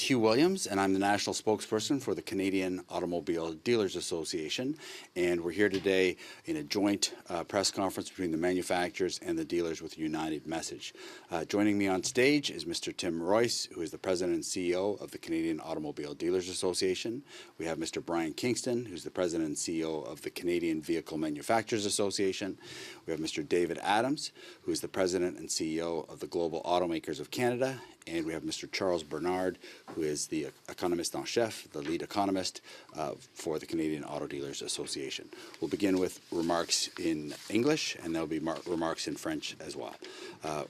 Hugh Williams, and I'm the national spokesperson for the Canadian Automobile Dealers Association. And we're here today in a joint press conference between the manufacturers and the dealers with a united message. Joining me on stage is Mr. Tim Royce, who is the President and CEO of the Canadian Automobile Dealers Association. We have Mr. Brian Kingston, who's the President and CEO of the Canadian Vehicle Manufacturers Association. We have Mr. David Adams, who is the President and CEO of the Global Automakers of Canada. And we have Mr. Charles Bernard, who is the economist en chef, the lead economist for the Canadian Auto Dealers Association. We'll begin with remarks in English, and there'll be remarks in French as well.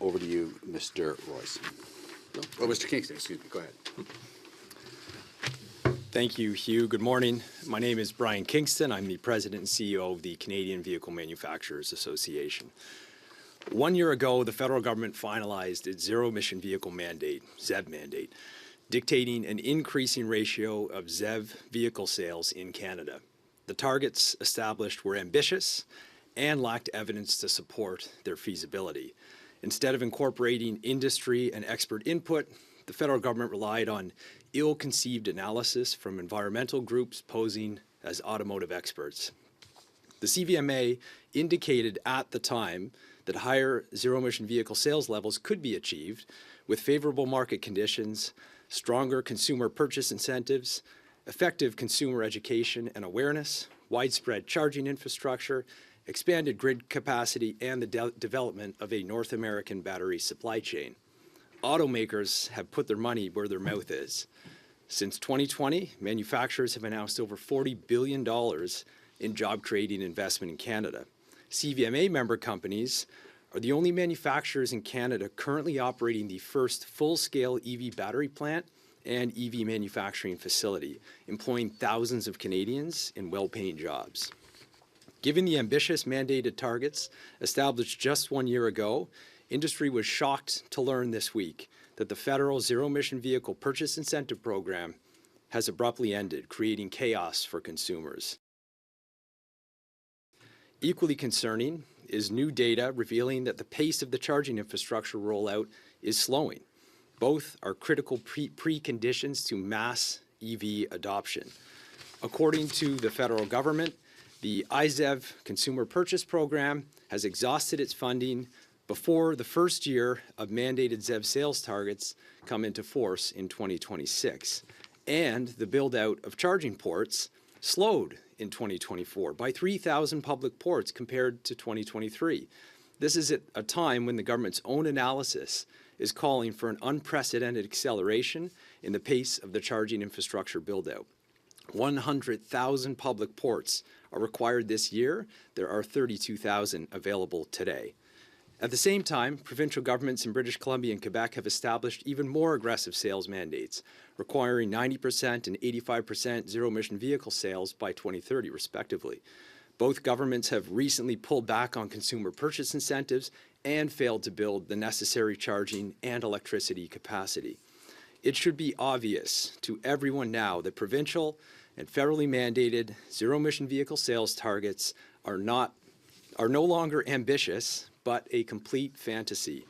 Over to you, Mr. Royce. Oh, Mr. Kingston, excuse me. Go ahead. Thank you, Hugh. Good morning. My name is Brian Kingston. I'm the President and CEO of the Canadian Vehicle Manufacturers Association. 1 year ago, the federal government finalized its zero-emission vehicle mandate, ZEV mandate, dictating an increasing ratio of ZEV vehicle sales in Canada. The targets established were ambitious and lacked evidence to support their feasibility. Instead of incorporating industry and expert input, the federal government relied on ill-conceived analysis from environmental groups posing as automotive experts. The CVMA indicated at the time that higher zero-emission vehicle sales levels could be achieved with favorable market conditions, stronger consumer purchase incentives, effective consumer education and awareness, widespread charging infrastructure, expanded grid capacity, and the development of a North American battery supply chain. Automakers have put their money where their mouth is. Since 2020, manufacturers have announced over $40 billion in job-creating investment in Canada. CVMA member companies are the only manufacturers in Canada currently operating the first full-scale EV battery plant and EV manufacturing facility, employing thousands of Canadians in well-paying jobs. Given the ambitious mandated targets established just 1 year ago, industry was shocked to learn this week that the federal zero-emission vehicle purchase incentive program has abruptly ended, creating chaos for consumers. Equally concerning is new data revealing that the pace of the charging infrastructure rollout is slowing. Both are critical preconditions to mass EV adoption. According to the federal government, the iZEV Consumer Purchase Program has exhausted its funding before the first year of mandated ZEV sales targets come into force in 2026. And the build-out of charging ports slowed in 2024 by 3,000 public ports compared to 2023. This is at a time when the government's own analysis is calling for an unprecedented acceleration in the pace of the charging infrastructure build-out. 100,000 public ports are required this year. There are 32,000 available today. At the same time, provincial governments in British Columbia and Quebec have established even more aggressive sales mandates, requiring 90% and 85% zero-emission vehicle sales by 2030, respectively. Both governments have recently pulled back on consumer purchase incentives and failed to build the necessary charging and electricity capacity. It should be obvious to everyone now that provincial and federally mandated zero-emission vehicle sales targets are no longer ambitious, but a complete fantasy.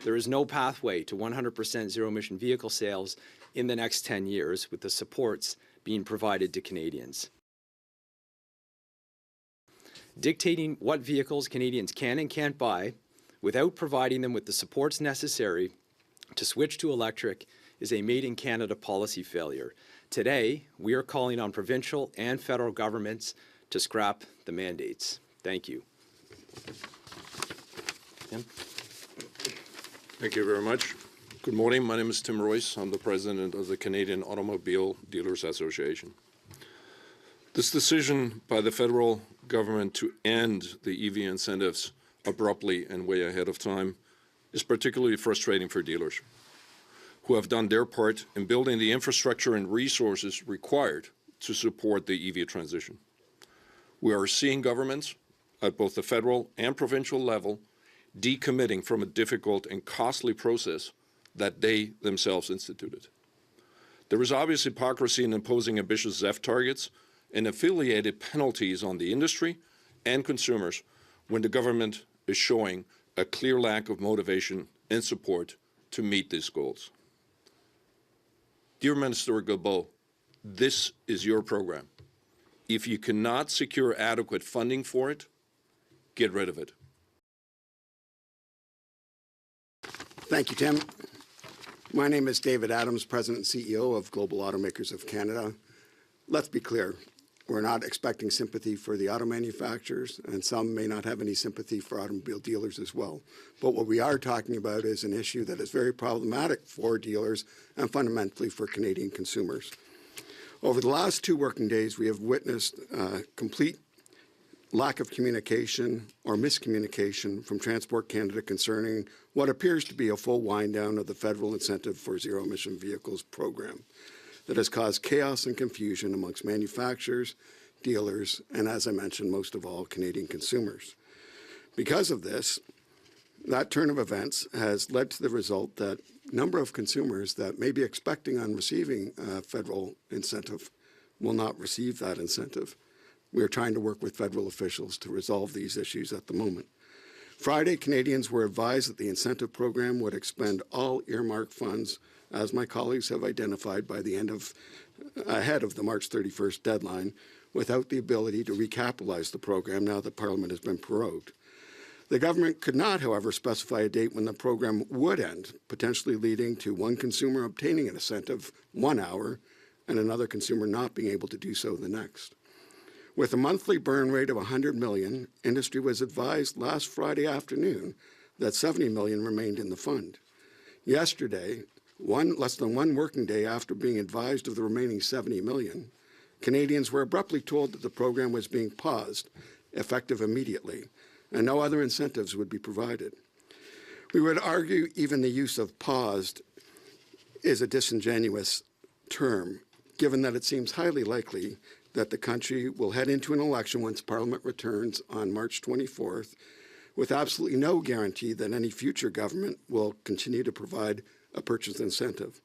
There is no pathway to 100% zero-emission vehicle sales in the next 10 years with the supports being provided to Canadians. Dictating what vehicles Canadians can and can't buy without providing them with the supports necessary to switch to electric is a made-in-Canada policy failure. Today, we are calling on provincial and federal governments to scrap the mandates. Thank you. Tim? Thank you very much. Good morning. My name is Tim Royce. I'm the President of the Canadian Automobile Dealers Association. This decision by the federal government to end the EV incentives abruptly and way ahead of time is particularly frustrating for dealers who have done their part in building the infrastructure and resources required to support the EV transition. We are seeing governments at both the federal and provincial level decommitting from a difficult and costly process that they themselves instituted. There is obvious hypocrisy in imposing ambitious ZEV targets and affiliated penalties on the industry and consumers when the government is showing a clear lack of motivation and support to meet these goals. Dear Minister Guilbeault, this is your program. If you cannot secure adequate funding for it, get rid of it. Thank you, Tim. My name is David Adams, President and CEO of Global Automakers of Canada. Let's be clear. We're not expecting sympathy for the auto manufacturers, and some may not have any sympathy for automobile dealers as well. But what we are talking about is an issue that is very problematic for dealers and fundamentally for Canadian consumers. Over the last 2 working days, we have witnessed complete lack of communication or miscommunication from Transport Canada concerning what appears to be a full wind down of the federal incentive for zero-emission vehicles program that has caused chaos and confusion amongst manufacturers, dealers, and, as I mentioned, most of all, Canadian consumers. Because of this, that turn of events has led to the result that a number of consumers that may be expecting on receiving federal incentive will not receive that incentive. We are trying to work with federal officials to resolve these issues at the moment. Friday, Canadians were advised that the incentive program would expend all earmarked funds, as my colleagues have identified, by the ahead of the March 31st deadline, without the ability to recapitalize the program now that Parliament has been prorogued. The government could not, however, specify a date when the program would end, potentially leading to one consumer obtaining an incentive 1 hour and another consumer not being able to do so the next. With a monthly burn rate of $100 million, industry was advised last Friday afternoon that $70 million remained in the fund. Yesterday, less than 1 working day after being advised of the remaining $70 million, Canadians were abruptly told that the program was being paused, effective immediately, and no other incentives would be provided. We would argue even the use of paused is a disingenuous term, given that it seems highly likely that the country will head into an election once Parliament returns on March 24th, with absolutely no guarantee that any future government will continue to provide a purchase incentive.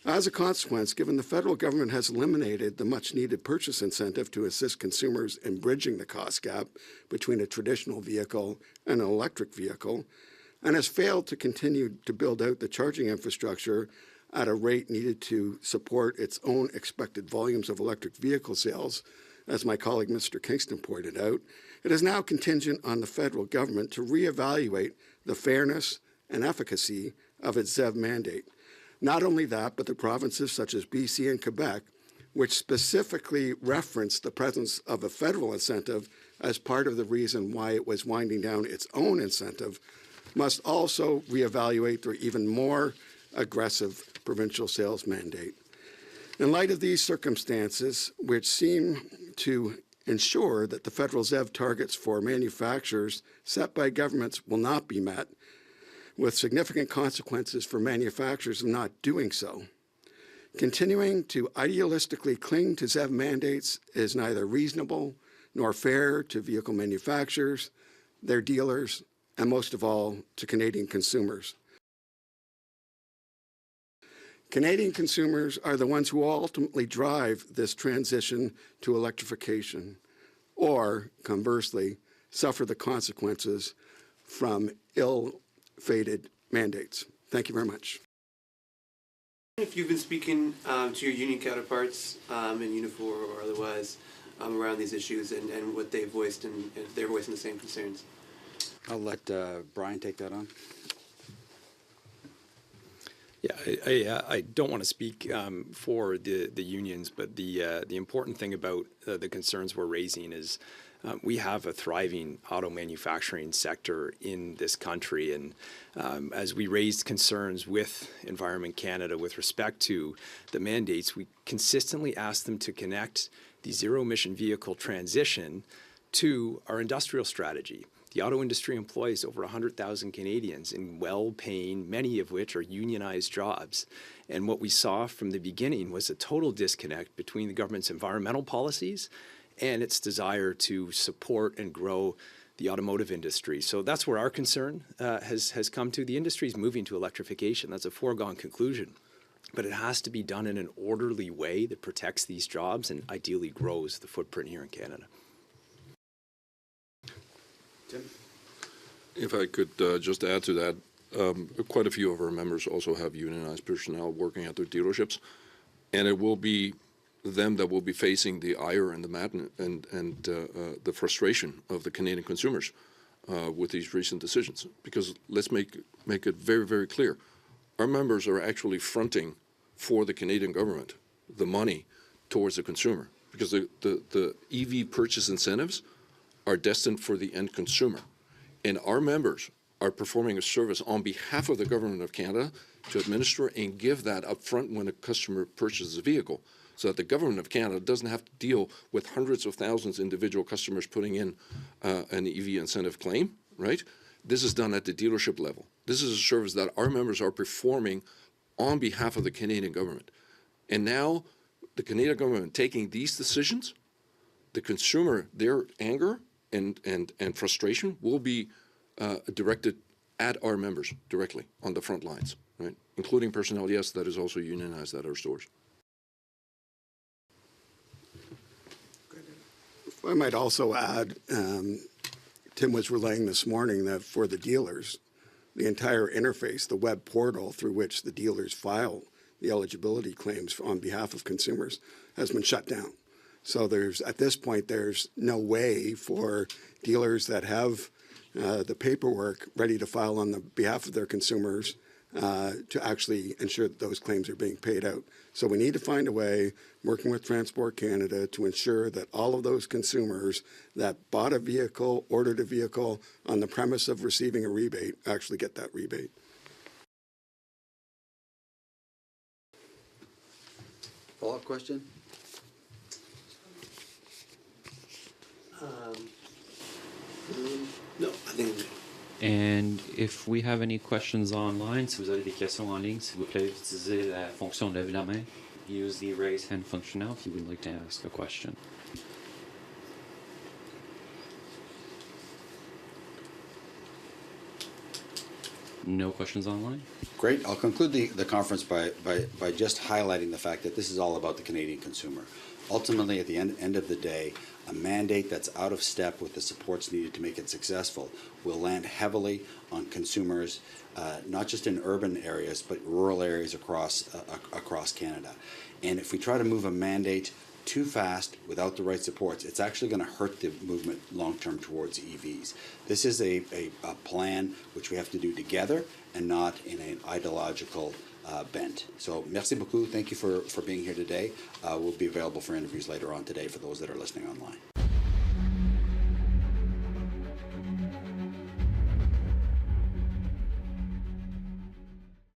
As a consequence, given the federal government has eliminated the much-needed purchase incentive to assist consumers in bridging the cost gap between a traditional vehicle and an electric vehicle, and has failed to continue to build out the charging infrastructure at a rate needed to support its own expected volumes of electric vehicle sales, as my colleague Mr. Kingston pointed out, it is now contingent on the federal government to reevaluate the fairness and efficacy of its ZEV mandate. Not only that, but the provinces such as BC and Quebec, which specifically referenced the presence of a federal incentive as part of the reason why it was winding down its own incentive, must also reevaluate their even more aggressive provincial sales mandate. In light of these circumstances, which seem to ensure that the federal ZEV targets for manufacturers set by governments will not be met, with significant consequences for manufacturers of not doing so, continuing to idealistically cling to ZEV mandates is neither reasonable nor fair to vehicle manufacturers, their dealers, and most of all, to Canadian consumers. Canadian consumers are the ones who ultimately drive this transition to electrification, or, conversely, suffer the consequences from ill-fated mandates. Thank you very much. If you've been speaking to your union counterparts in Unifor or otherwise around these issues and what they've voiced, and if they're voicing the same concerns. I'll let Brian take that on. Yeah, I don't want to speak for the unions, but the important thing about the concerns we're raising is we have a thriving auto manufacturing sector in this country, and as we raised concerns with Environment Canada with respect to the mandates, we consistently asked them to connect the zero-emission vehicle transition to our industrial strategy. The auto industry employs over 100,000 Canadians in well-paying, many of which are unionized jobs. And what we saw from the beginning was a total disconnect between the government's environmental policies and its desire to support and grow the automotive industry. So that's where our concern has come to. The industry is moving to electrification. That's a foregone conclusion. But it has to be done in an orderly way that protects these jobs and ideally grows the footprint here in Canada. Tim? If I could just add to that, quite a few of our members also have unionized personnel working at their dealerships. and it will be them that will be facing the ire and the madness and the frustration of the Canadian consumers with these recent decisions. Because let's make it very, very clear, our members are actually fronting for the Canadian government the money towards the consumer, because the EV purchase incentives are destined for the end consumer. And our members are performing a service on behalf of the Government of Canada to administer and give that upfront when a customer purchases a vehicle, so that the Government of Canada doesn't have to deal with hundreds of thousands of individual customers putting in an EV incentive claim, right? This is done at the dealership level. This is a service that our members are performing on behalf of the Canadian government. And now the Canadian government taking these decisions, the consumer, their anger and frustration will be directed at our members directly on the front lines, right? Including personnel, yes, that is also unionized at our stores. I might also add, Tim was relaying this morning that for the dealers, the entire interface, the web portal through which the dealers file the eligibility claims on behalf of consumers has been shut down. So at this point, there's no way for dealers that have the paperwork ready to file on the behalf of their consumers to actually ensure that those claims are being paid out. So we need to find a way, working with Transport Canada, to ensure that all of those consumers that bought a vehicle, ordered a vehicle on the premise of receiving a rebate, actually get that rebate. Follow-up question? No, I think. And if we have any questions online, si vous avez des questions en ligne, s'il vous plaît, utilisez la fonction lève la main. Use the raise hand function now if you would like to ask a question. No questions online? Great. I'll conclude the conference by just highlighting the fact that this is all about the Canadian consumer. Ultimately, at the end of the day, a mandate that's out of step with the supports needed to make it successful will land heavily on consumers, not just in urban areas, but rural areas across Canada. And if we try to move a mandate too fast without the right supports, it's actually going to hurt the movement long-term towards EVs. This is a plan which we have to do together and not in an ideological bent. So merci beaucoup. Thank you for being here today. We'll be available for interviews later on today for those that are listening online.